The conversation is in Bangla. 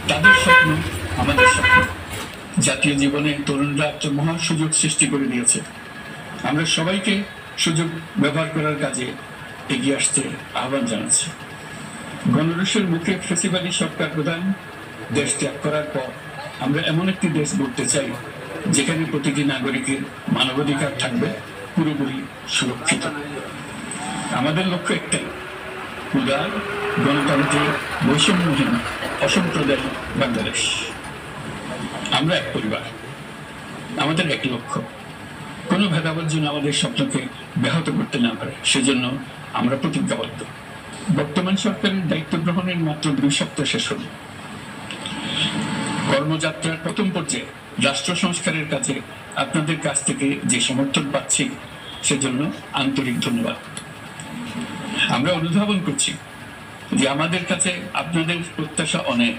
তাদের স্বপ্ন আমাদের স্বপ্ন। জাতীয় জীবনে তরুণরা একটা মহা সুযোগ সৃষ্টি করে দিয়েছে। আমরা সবাইকে সুযোগ ব্যবহার করার কাজে এগিয়ে আসতে আহ্বান জানাচ্ছি। গণরোষের মুখে ফেসিবাদী সরকার প্রধান দেশ ত্যাগ করার পর আমরা এমন একটি দেশ গড়তে চাই যেখানে প্রতিটি নাগরিকের মানবাধিকার থাকবে পুরোপুরি সুরক্ষিত। আমাদের লক্ষ্য একটাই, উদার, গণতান্ত্রিক, বৈষম্যহীন, অসাম্প্রদায়িক বাংলাদেশ। আমরা এক পরিবার, আমাদের এক লক্ষ্য। কোনো ভেদাভেদ যেন আমাদের স্বপ্নকে ব্যাহত করতে না পারে, সেজন্য আমরা প্রতিজ্ঞাবদ্ধ। বর্তমান সরকারের দায়িত্ব গ্রহণের মাত্র 2 সপ্তাহ শেষ হল। কর্মযাত্রার প্রথম পর্যায়ে রাষ্ট্র সংস্কারের কাজে আপনাদের কাছ থেকে যে সমর্থন পাচ্ছি সেজন্য আন্তরিক ধন্যবাদ। আমরা অনুধাবন করছি যে আমাদের কাছে আপনাদের প্রত্যাশা অনেক।